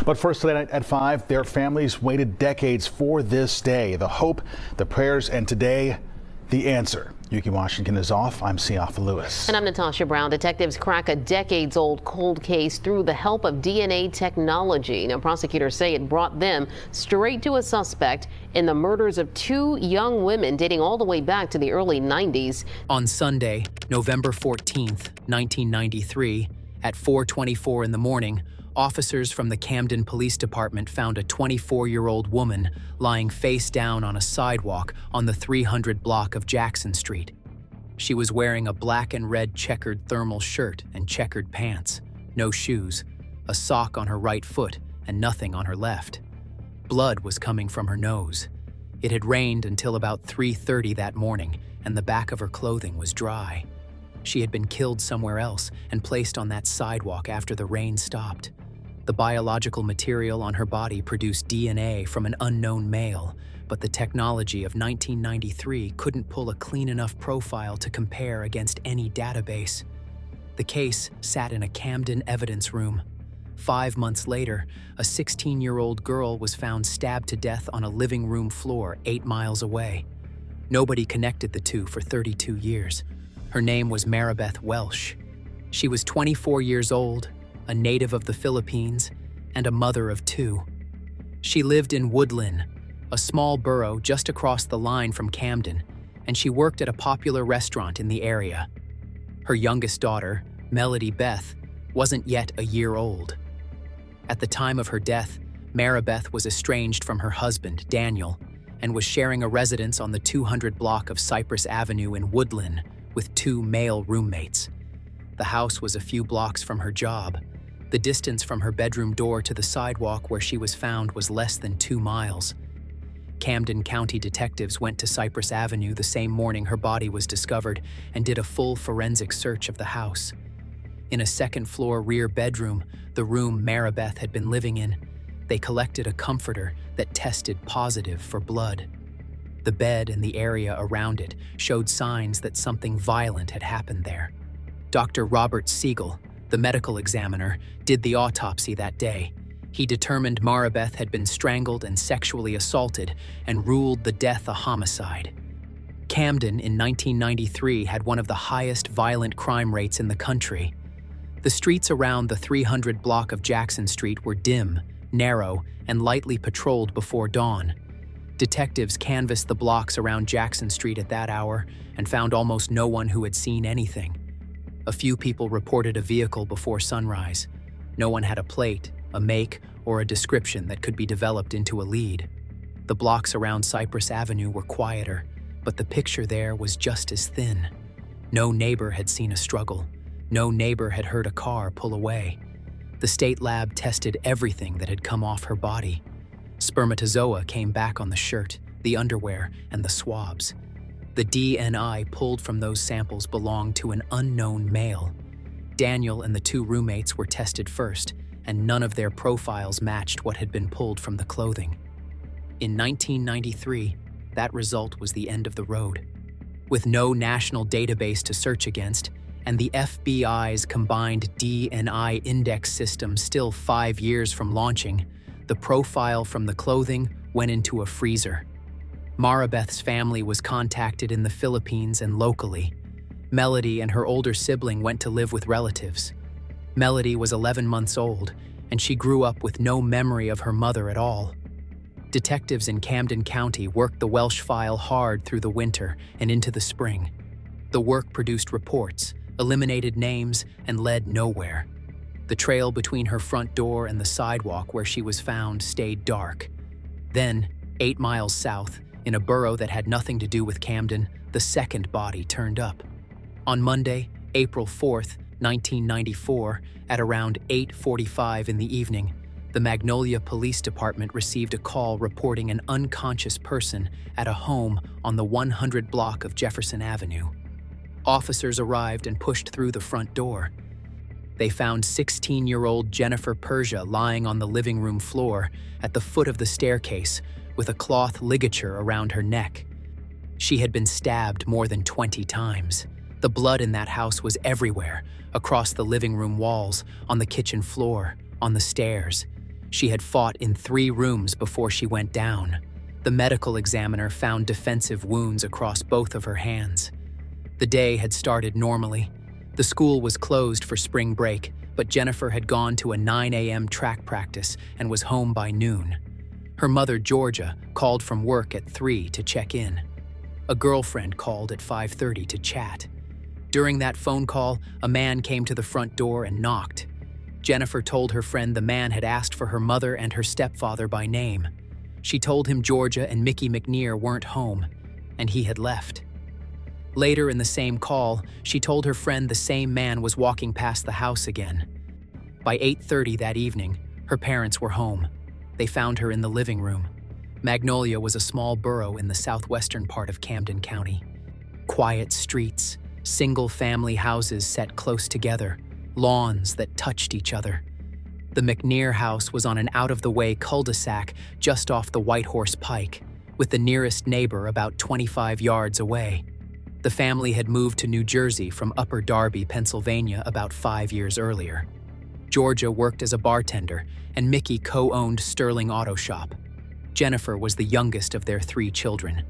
But first tonight at 5, their families waited decades for this day. The hope, the prayers, and today, the answer. Yuki Washington is off. I'm Siafa Lewis. And I'm Natasha Brown. Detectives crack a decades-old cold case through the help of DNA technology. Now, prosecutors say it brought them straight to a suspect in the murders of 2 young women dating all the way back to the early 90s. On Sunday, November 14th, 1993, at 4:24 in the morning, officers from the Camden Police Department found a 24-year-old woman lying face down on a sidewalk on the 300 block of Jackson Street. She was wearing a black and red checkered thermal shirt and checkered pants, no shoes, a sock on her right foot, and nothing on her left. Blood was coming from her nose. It had rained until about 3:30 that morning, and the back of her clothing was dry. She had been killed somewhere else and placed on that sidewalk after the rain stopped. The biological material on her body produced DNA from an unknown male, but the technology of 1993 couldn't pull a clean enough profile to compare against any database. The case sat in a Camden evidence room. 5 months later, a 16-year-old girl was found stabbed to death on a living room floor 8 miles away. Nobody connected the two for 32 years. Her name was Marbeth Welsh. She was 24 years old, a native of the Philippines, and a mother of 2. She lived in Woodlyn, a small borough just across the line from Camden, and she worked at a popular restaurant in the area. Her youngest daughter, Melody Beth, wasn't yet a year old. At the time of her death, Marbeth was estranged from her husband, Daniel, and was sharing a residence on the 200 block of Cypress Avenue in Woodlyn with 2 male roommates. The house was a few blocks from her job. The distance from her bedroom door to the sidewalk where she was found was less than 2 miles. Camden County detectives went to Cypress Avenue the same morning her body was discovered and did a full forensic search of the house. In a second-floor rear bedroom, the room Marbeth had been living in, they collected a comforter that tested positive for blood. The bed and the area around it showed signs that something violent had happened there. Dr. Robert Siegel, the medical examiner, did the autopsy that day. He determined Marbeth had been strangled and sexually assaulted and ruled the death a homicide. Camden in 1993 had one of the highest violent crime rates in the country. The streets around the 300 block of Jackson Street were dim, narrow, and lightly patrolled before dawn. Detectives canvassed the blocks around Jackson Street at that hour and found almost no one who had seen anything. A few people reported a vehicle before sunrise. No one had a plate, a make, or a description that could be developed into a lead. The blocks around Cypress Avenue were quieter, but the picture there was just as thin. No neighbor had seen a struggle. No neighbor had heard a car pull away. The state lab tested everything that had come off her body. Spermatozoa came back on the shirt, the underwear, and the swabs. The DNA pulled from those samples belonged to an unknown male. Daniel and the 2 roommates were tested first, and none of their profiles matched what had been pulled from the clothing. In 1993, that result was the end of the road. With no national database to search against, and the FBI's combined DNA index system still 5 years from launching, the profile from the clothing went into a freezer. Marbeth's family was contacted in the Philippines and locally. Melody and her older sibling went to live with relatives. Melody was 11 months old, and she grew up with no memory of her mother at all. Detectives in Camden County worked the Welsh file hard through the winter and into the spring. The work produced reports, eliminated names, and led nowhere. The trail between her front door and the sidewalk where she was found stayed dark. Then, 8 miles south, in a borough that had nothing to do with Camden, the second body turned up. On Monday, April 4th, 1994, at around 8:45 in the evening, the Magnolia Police Department received a call reporting an unconscious person at a home on the 100 block of Jefferson Avenue. Officers arrived and pushed through the front door. They found 16-year-old Jennifer Persia lying on the living room floor at the foot of the staircase with a cloth ligature around her neck. She had been stabbed more than 20 times. The blood in that house was everywhere, across the living room walls, on the kitchen floor, on the stairs. She had fought in 3 rooms before she went down. The medical examiner found defensive wounds across both of her hands. The day had started normally. The school was closed for spring break, but Jennifer had gone to a 9 a.m. track practice and was home by noon. Her mother, Georgia, called from work at 3 to check in. A girlfriend called at 5:30 to chat. During that phone call, a man came to the front door and knocked. Jennifer told her friend the man had asked for her mother and her stepfather by name. She told him Georgia and Mickey McNear weren't home, and he had left. Later in the same call, she told her friend the same man was walking past the house again. By 8:30 that evening, her parents were home. They found her in the living room. Magnolia was a small borough in the southwestern part of Camden County. Quiet streets, single-family houses set close together, lawns that touched each other. The McNear house was on an out-of-the-way cul-de-sac just off the White Horse Pike, with the nearest neighbor about 25 yards away. The family had moved to New Jersey from Upper Darby, Pennsylvania about 5 years earlier. Georgia worked as a bartender, and Mickey co-owned Sterling Auto Shop. Jennifer was the youngest of their 3 children.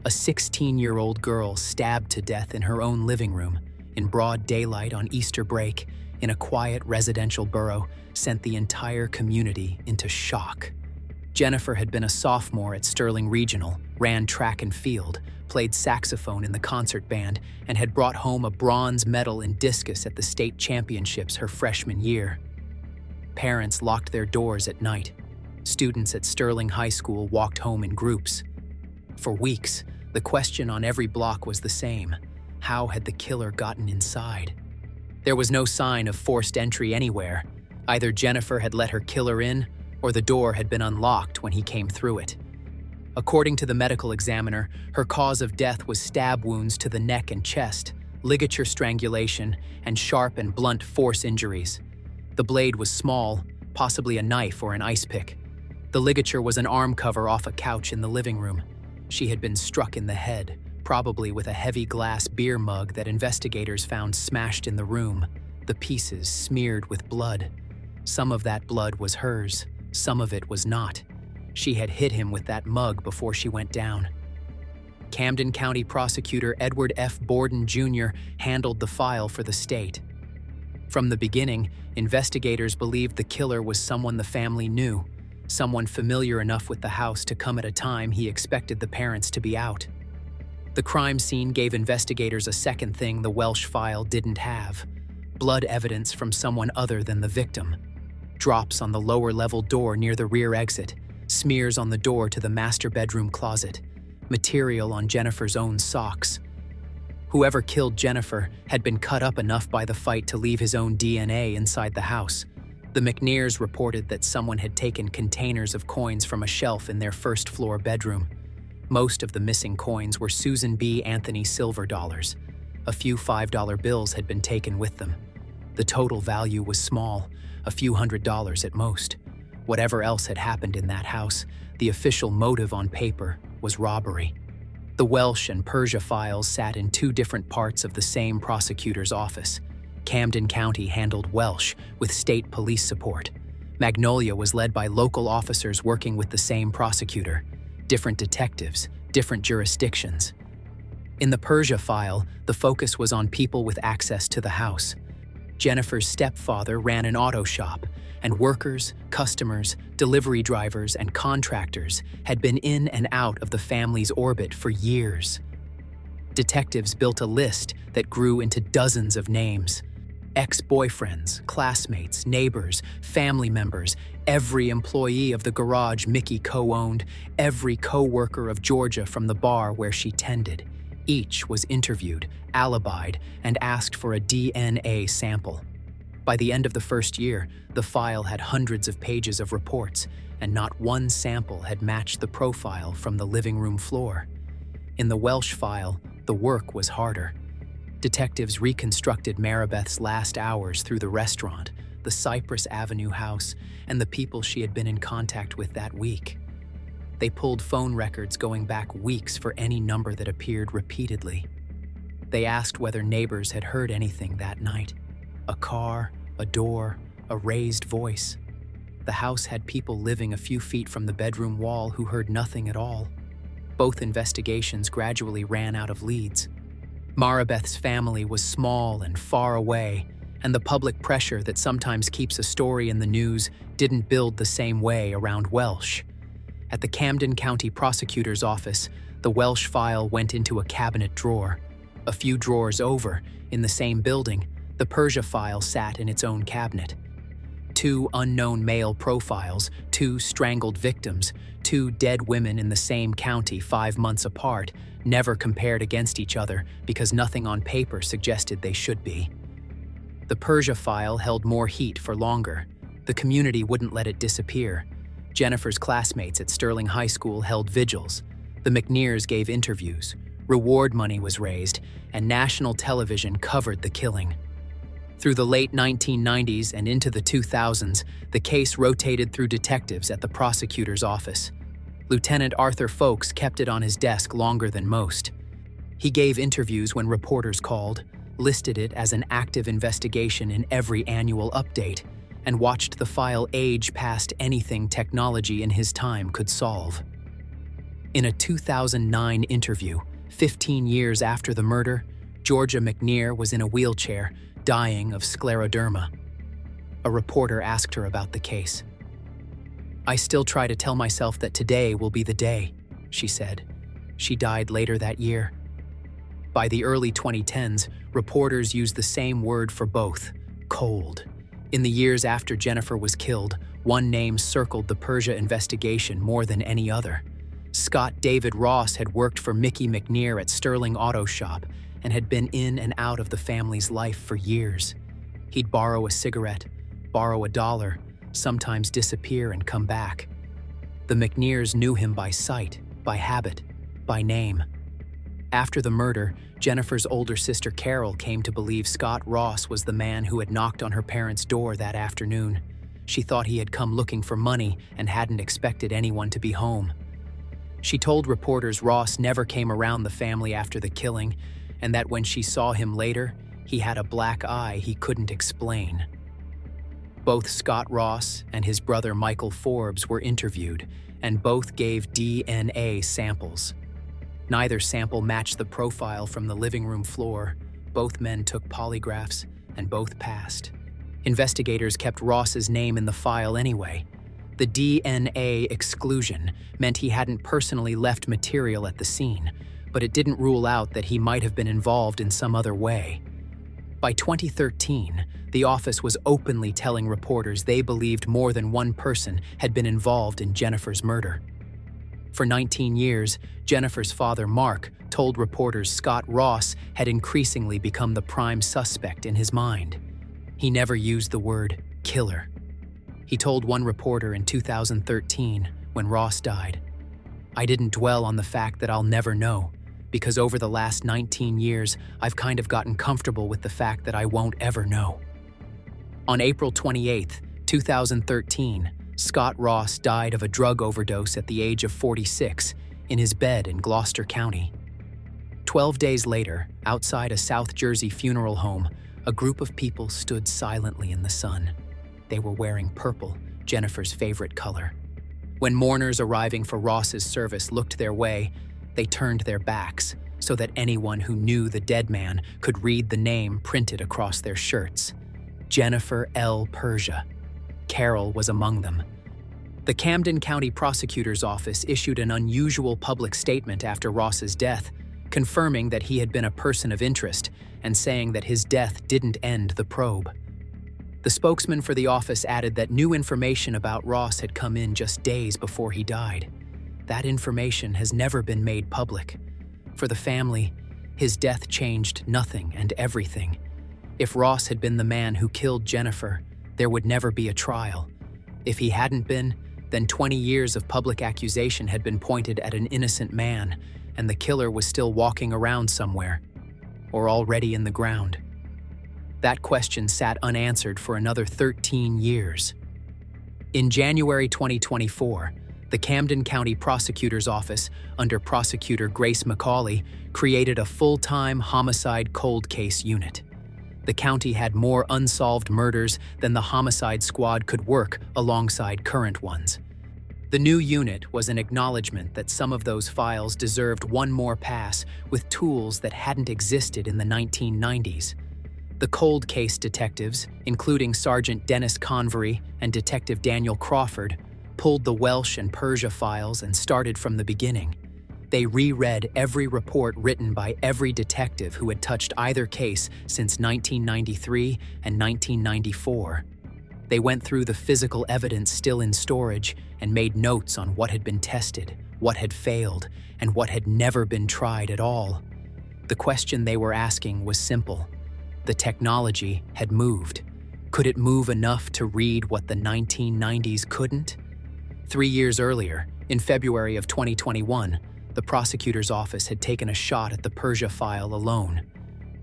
A 16-year-old girl stabbed to death in her own living room, in broad daylight on Easter break, in a quiet residential borough, sent the entire community into shock. Jennifer had been a sophomore at Sterling Regional, ran track and field, played saxophone in the concert band, and had brought home a bronze medal in discus at the state championships her freshman year. Parents locked their doors at night. Students at Sterling High School walked home in groups. For weeks, the question on every block was the same: how had the killer gotten inside? There was no sign of forced entry anywhere. Either Jennifer had let her killer in, or the door had been unlocked when he came through it. According to the medical examiner, her cause of death was stab wounds to the neck and chest, ligature strangulation, and sharp and blunt force injuries. The blade was small, possibly a knife or an ice pick. The ligature was an arm cover off a couch in the living room. She had been struck in the head, probably with a heavy glass beer mug that investigators found smashed in the room, the pieces smeared with blood. Some of that blood was hers, some of it was not. She had hit him with that mug before she went down. Camden County Prosecutor Edward F. Borden, Jr. handled the file for the state. From the beginning, investigators believed the killer was someone the family knew, someone familiar enough with the house to come at a time he expected the parents to be out. The crime scene gave investigators a second thing the Welsh file didn't have: blood evidence from someone other than the victim. Drops on the lower-level door near the rear exit, smears on the door to the master bedroom closet, material on Jennifer's own socks. Whoever killed Jennifer had been cut up enough by the fight to leave his own DNA inside the house. The McNears reported that someone had taken containers of coins from a shelf in their first-floor bedroom. Most of the missing coins were Susan B. Anthony silver dollars. A few $5 bills had been taken with them. The total value was small, a few $100s at most. Whatever else had happened in that house, the official motive on paper was robbery. The Welsh and Persia files sat in 2 different parts of the same prosecutor's office. Camden County handled Welsh with state police support. Magnolia was led by local officers working with the same prosecutor. Different detectives, different jurisdictions. In the Persia file, the focus was on people with access to the house. Jennifer's stepfather ran an auto shop, and workers, customers, delivery drivers, and contractors had been in and out of the family's orbit for years. Detectives built a list that grew into dozens of names. Ex-boyfriends, classmates, neighbors, family members, every employee of the garage Mickey co-owned, every co-worker of Georgia from the bar where she tended. Each was interviewed, alibied, and asked for a DNA sample. By the end of the first year, the file had hundreds of pages of reports, and not one sample had matched the profile from the living room floor. In the Welsh file, the work was harder. Detectives reconstructed Marbeth's last hours through the restaurant, the Cypress Avenue house, and the people she had been in contact with that week. They pulled phone records going back weeks for any number that appeared repeatedly. They asked whether neighbors had heard anything that night. A car, a door, a raised voice. The house had people living a few feet from the bedroom wall who heard nothing at all. Both investigations gradually ran out of leads. Marbeth's family was small and far away, and the public pressure that sometimes keeps a story in the news didn't build the same way around Welsh. At the Camden County Prosecutor's Office, the Welsh file went into a cabinet drawer. A few drawers over, in the same building, the Persia file sat in its own cabinet. 2 unknown male profiles, 2 strangled victims, 2 dead women in the same county 5 months apart, never compared against each other because nothing on paper suggested they should be. The Persia file held more heat for longer. The community wouldn't let it disappear. Jennifer's classmates at Sterling High School held vigils. The McNears gave interviews. Reward money was raised, and national television covered the killing. Through the late 1990s and into the 2000s, the case rotated through detectives at the prosecutor's office. Lieutenant Arthur Folks kept it on his desk longer than most. He gave interviews when reporters called, listed it as an active investigation in every annual update, and watched the file age past anything technology in his time could solve. In a 2009 interview, 15 years after the murder, Georgia McNear was in a wheelchair, dying of scleroderma. A reporter asked her about the case. "I still try to tell myself that today will be the day," she said. She died later that year. By the early 2010s, reporters used the same word for both, cold. In the years after Jennifer was killed, one name circled the Persia investigation more than any other. Scott David Ross had worked for Mickey McNear at Sterling Auto Shop and had been in and out of the family's life for years. He'd borrow a cigarette, borrow $1, sometimes disappear and come back. The McNears knew him by sight, by habit, by name. After the murder, Jennifer's older sister Carol came to believe Scott Ross was the man who had knocked on her parents' door that afternoon. She thought he had come looking for money and hadn't expected anyone to be home. She told reporters Ross never came around the family after the killing, and that when she saw him later, he had a black eye he couldn't explain. Both Scott Ross and his brother Michael Forbes were interviewed, and both gave DNA samples. Neither sample matched the profile from the living room floor. Both men took polygraphs, and both passed. Investigators kept Ross's name in the file anyway. The DNA exclusion meant he hadn't personally left material at the scene, but it didn't rule out that he might have been involved in some other way. By 2013, the office was openly telling reporters they believed more than one person had been involved in Jennifer's murder. For 19 years, Jennifer's father, Mark, told reporters Scott Ross had increasingly become the prime suspect in his mind. He never used the word killer. He told one reporter in 2013, when Ross died, "I didn't dwell on the fact that I'll never know, because over the last 19 years, I've kind of gotten comfortable with the fact that I won't ever know." On April 28, 2013, Scott Ross died of a drug overdose at the age of 46 in his bed in Gloucester County. 12 days later, outside a South Jersey funeral home, a group of people stood silently in the sun. They were wearing purple, Jennifer's favorite color. When mourners arriving for Ross's service looked their way, they turned their backs so that anyone who knew the dead man could read the name printed across their shirts: Jennifer L. Persia. Carol was among them. The Camden County Prosecutor's Office issued an unusual public statement after Ross's death, confirming that he had been a person of interest and saying that his death didn't end the probe. The spokesman for the office added that new information about Ross had come in just days before he died. That information has never been made public. For the family, his death changed nothing and everything. If Ross had been the man who killed Jennifer, there would never be a trial. If he hadn't been, then 20 years of public accusation had been pointed at an innocent man, and the killer was still walking around somewhere, or already in the ground. That question sat unanswered for another 13 years. In January 2024, the Camden County Prosecutor's Office, under Prosecutor Grace McCauley, created a full-time homicide cold case unit. The county had more unsolved murders than the homicide squad could work alongside current ones. The new unit was an acknowledgement that some of those files deserved one more pass with tools that hadn't existed in the 1990s. The cold case detectives, including Sergeant Dennis Convery and Detective Daniel Crawford, pulled the Welsh and Persia files and started from the beginning. They reread every report written by every detective who had touched either case since 1993 and 1994. They went through the physical evidence still in storage and made notes on what had been tested, what had failed, and what had never been tried at all. The question they were asking was simple. The technology had moved. Could it move enough to read what the 1990s couldn't? 3 years earlier, in February of 2021, the prosecutor's office had taken a shot at the Persia file alone.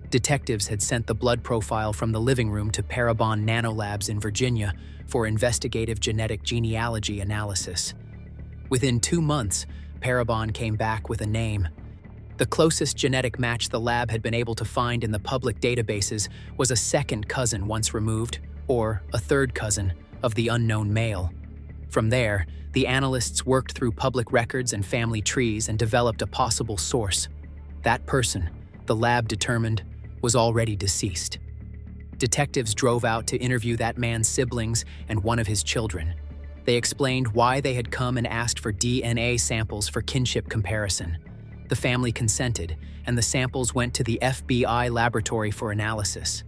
Detectives had sent the blood profile from the living room to Parabon Nanolabs in Virginia for investigative genetic genealogy analysis. Within 2 months, Parabon came back with a name. The closest genetic match the lab had been able to find in the public databases was a second cousin once removed, or a third cousin, of the unknown male. From there, the analysts worked through public records and family trees and developed a possible source. That person, the lab determined, was already deceased. Detectives drove out to interview that man's siblings and one of his children. They explained why they had come and asked for DNA samples for kinship comparison. The family consented, and the samples went to the FBI laboratory for analysis.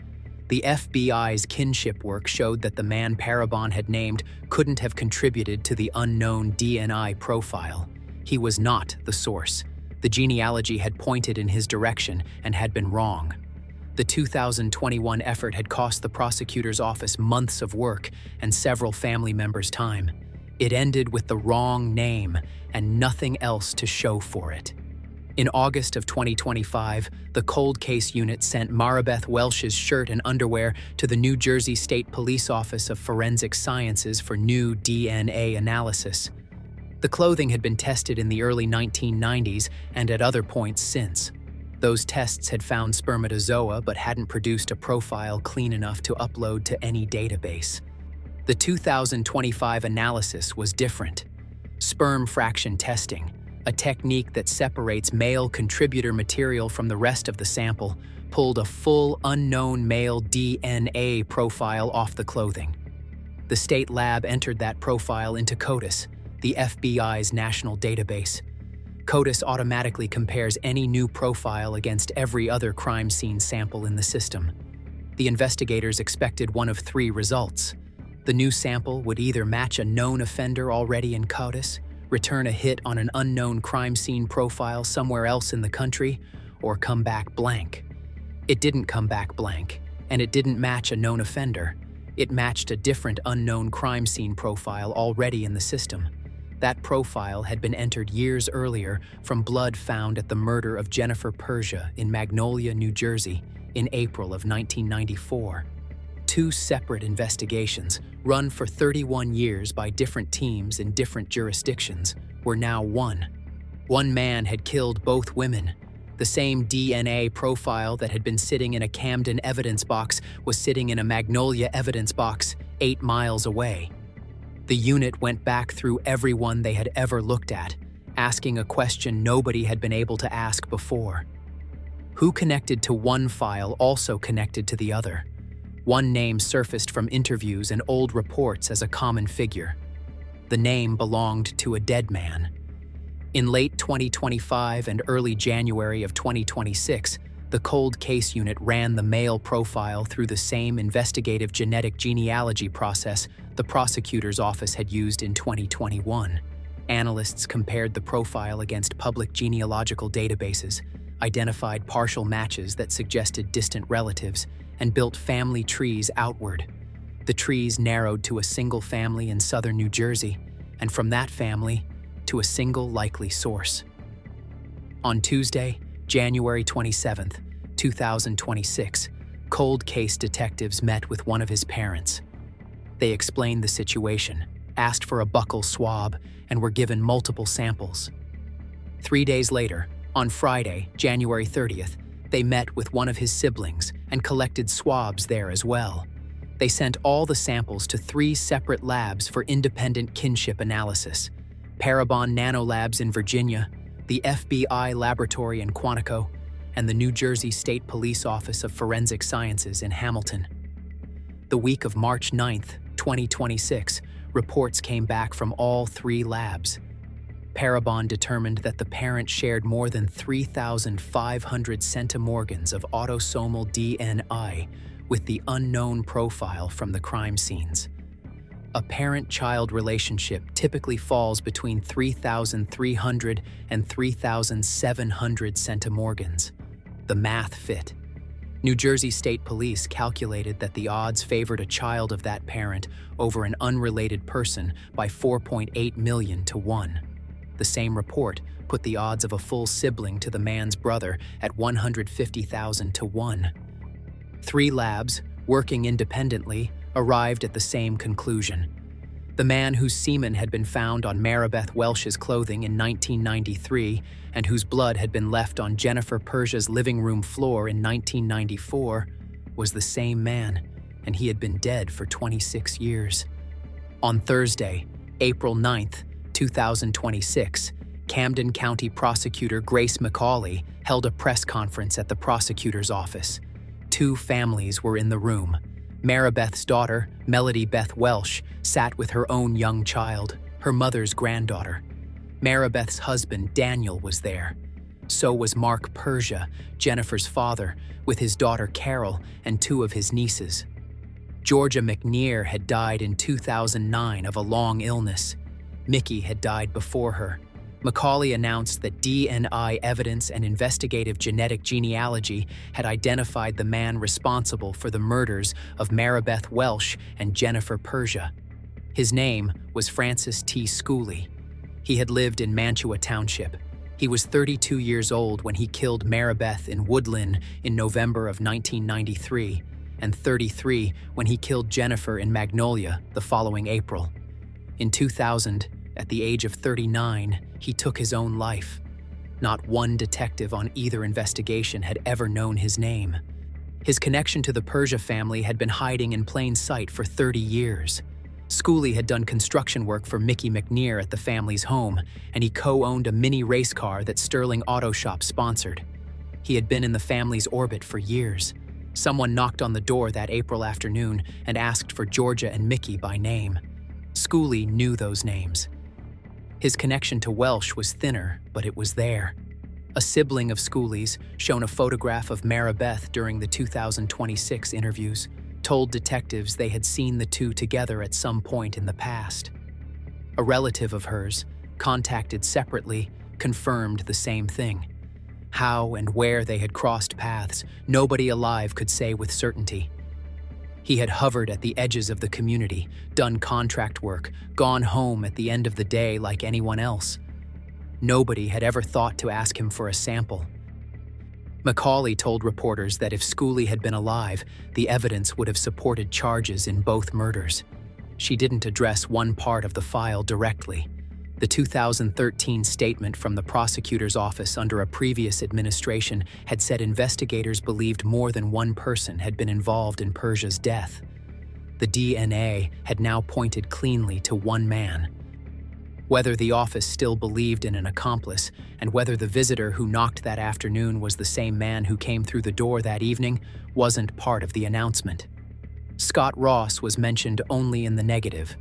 The FBI's kinship work showed that the man Parabon had named couldn't have contributed to the unknown DNA profile. He was not the source. The genealogy had pointed in his direction and had been wrong. The 2021 effort had cost the prosecutor's office months of work and several family members' time. It ended with the wrong name and nothing else to show for it. In August of 2025, the cold case unit sent Marbeth Welsh's shirt and underwear to the New Jersey State Police Office of Forensic Sciences for new DNA analysis. The clothing had been tested in the early 1990s and at other points since. Those tests had found spermatozoa but hadn't produced a profile clean enough to upload to any database. The 2025 analysis was different. Sperm fraction testing, a technique that separates male contributor material from the rest of the sample, pulled a full unknown male DNA profile off the clothing. The state lab entered that profile into CODIS, the FBI's national database. CODIS automatically compares any new profile against every other crime scene sample in the system. The investigators expected one of 3 results. The new sample would either match a known offender already in CODIS, return a hit on an unknown crime scene profile somewhere else in the country, or come back blank. It didn't come back blank, and it didn't match a known offender. It matched a different unknown crime scene profile already in the system. That profile had been entered years earlier from blood found at the murder of Jennifer Persia in Magnolia, New Jersey, in April of 1994. 2 separate investigations, run for 31 years by different teams in different jurisdictions, were now one. One man had killed both women. The same DNA profile that had been sitting in a Camden evidence box was sitting in a Magnolia evidence box 8 miles away. The unit went back through everyone they had ever looked at, asking a question nobody had been able to ask before. Who connected to one file also connected to the other? One name surfaced from interviews and old reports as a common figure. The name belonged to a dead man. In late 2025 and early January of 2026, the cold case unit ran the male profile through the same investigative genetic genealogy process the prosecutor's office had used in 2021. Analysts compared the profile against public genealogical databases, identified partial matches that suggested distant relatives, and built family trees outward. The trees narrowed to a single family in southern New Jersey, and from that family to a single likely source. On Tuesday, January 27th, 2026, cold case detectives met with one of his parents. They explained the situation, asked for a buccal swab, and were given multiple samples. 3 days later, on Friday, January 30th, they met with one of his siblings and collected swabs there as well. They sent all the samples to 3 separate labs for independent kinship analysis: Parabon Nanolabs in Virginia, the FBI laboratory in Quantico, and the New Jersey State Police Office of Forensic Sciences in Hamilton. The week of March 9, 2026, reports came back from all 3 labs. Parabon determined that the parent shared more than 3,500 centimorgans of autosomal DNA with the unknown profile from the crime scenes. A parent-child relationship typically falls between 3,300 and 3,700 centimorgans. The math fit. New Jersey State Police calculated that the odds favored a child of that parent over an unrelated person by 4.8 million to 1. The same report put the odds of a full sibling to the man's brother at 150,000 to 1. 3 labs, working independently, arrived at the same conclusion. The man whose semen had been found on Marbeth Welsh's clothing in 1993 and whose blood had been left on Jennifer Persia's living room floor in 1994 was the same man, and he had been dead for 26 years. On Thursday, April 9th, 2026, Camden County Prosecutor Grace McCauley held a press conference at the prosecutor's office. 2 families were in the room. Marbeth's daughter, Melody Beth Welsh, sat with her own young child, her mother's granddaughter. Marbeth's husband, Daniel, was there. So was Mark Persia, Jennifer's father, with his daughter Carol and 2 of his nieces. Georgia McNear had died in 2009 of a long illness. Mickey had died before her. McCauley announced that DNA evidence and investigative genetic genealogy had identified the man responsible for the murders of Marbeth Welsh and Jennifer Persia. His name was Francis T. Schooley. He had lived in Mantua Township. He was 32 years old when he killed Marbeth in Woodlyn in November of 1993, and 33 when he killed Jennifer in Magnolia the following April. In 2000, at the age of 39, he took his own life. Not one detective on either investigation had ever known his name. His connection to the Persia family had been hiding in plain sight for 30 years. Schooley had done construction work for Mickey McNear at the family's home, and he co-owned a mini race car that Sterling Auto Shop sponsored. He had been in the family's orbit for years. Someone knocked on the door that April afternoon and asked for Georgia and Mickey by name. Schooley knew those names. His connection to Welsh was thinner, but it was there. A sibling of Schooley's, shown a photograph of Marbeth during the 2026 interviews, told detectives they had seen the 2 together at some point in the past. A relative of hers, contacted separately, confirmed the same thing. How and where they had crossed paths, nobody alive could say with certainty. He had hovered at the edges of the community, done contract work, gone home at the end of the day like anyone else. Nobody had ever thought to ask him for a sample. McCauley told reporters that if Schooley had been alive, the evidence would have supported charges in both murders. She didn't address one part of the file directly. The 2013 statement from the prosecutor's office under a previous administration had said investigators believed more than one person had been involved in Persia's death. The DNA had now pointed cleanly to one man. Whether the office still believed in an accomplice, and whether the visitor who knocked that afternoon was the same man who came through the door that evening, wasn't part of the announcement. Scott Ross was mentioned only in the negative.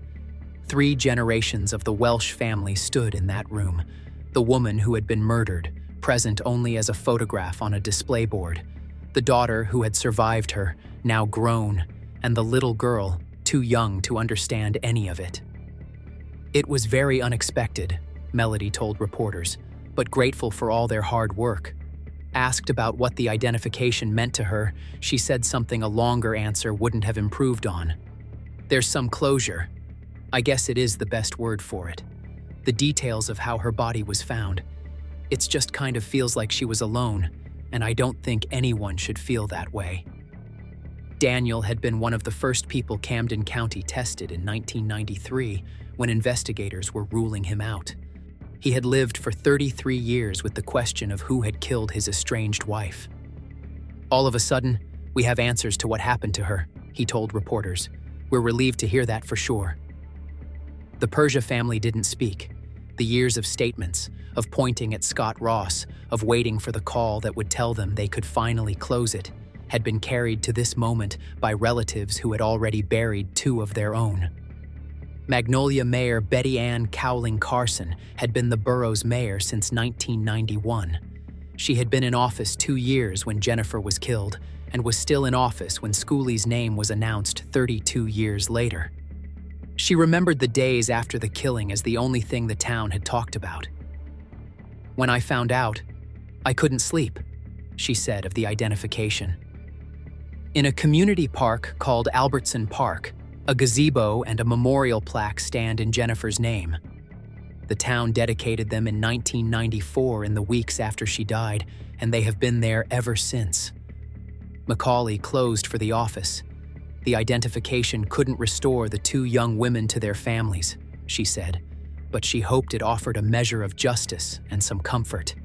3 generations of the Welsh family stood in that room. The woman who had been murdered, present only as a photograph on a display board. The daughter who had survived her, now grown, and the little girl, too young to understand any of it. It was very unexpected, Melody told reporters, but grateful for all their hard work. Asked about what the identification meant to her, she said something a longer answer wouldn't have improved on. There's some closure. I guess it is the best word for it. The details of how her body was found. It's just kind of feels like she was alone, and I don't think anyone should feel that way. Daniel had been one of the first people Camden County tested in 1993 when investigators were ruling him out. He had lived for 33 years with the question of who had killed his estranged wife. All of a sudden, "We have answers to what happened to her," he told reporters. "We're relieved to hear that for sure." The Persia family didn't speak. The years of statements, of pointing at Scott Ross, of waiting for the call that would tell them they could finally close it, had been carried to this moment by relatives who had already buried two of their own. Magnolia Mayor Betty Ann Cowling Carson had been the borough's mayor since 1991. She had been in office 2 years when Jennifer was killed, and was still in office when Schooley's name was announced 32 years later. She remembered the days after the killing as the only thing the town had talked about. "When I found out, I couldn't sleep," she said of the identification. In a community park called Albertson Park, a gazebo and a memorial plaque stand in Jennifer's name. The town dedicated them in 1994 in the weeks after she died, and they have been there ever since. Macaulay closed for the office. The identification couldn't restore the two young women to their families, she said, but she hoped it offered a measure of justice and some comfort.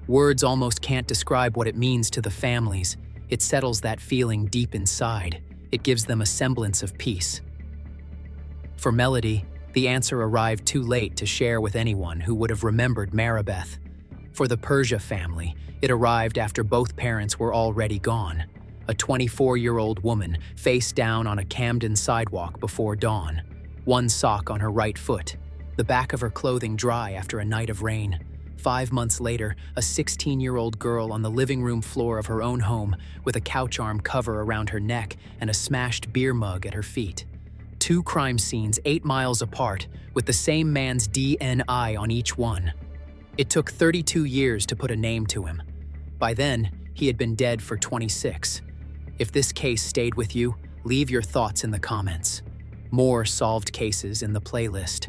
Words almost can't describe what it means to the families. It settles that feeling deep inside. It gives them a semblance of peace. For Melody, the answer arrived too late to share with anyone who would have remembered Marbeth. For the Persia family, it arrived after both parents were already gone. A 24-year-old woman face down on a Camden sidewalk before dawn, one sock on her right foot, the back of her clothing dry after a night of rain. 5 months later, a 16-year-old girl on the living room floor of her own home with a couch arm cover around her neck and a smashed beer mug at her feet. 2 crime scenes 8 miles apart with the same man's DNA on each one. It took 32 years to put a name to him. By then, he had been dead for 26. If this case stayed with you, leave your thoughts in the comments. More solved cases in the playlist.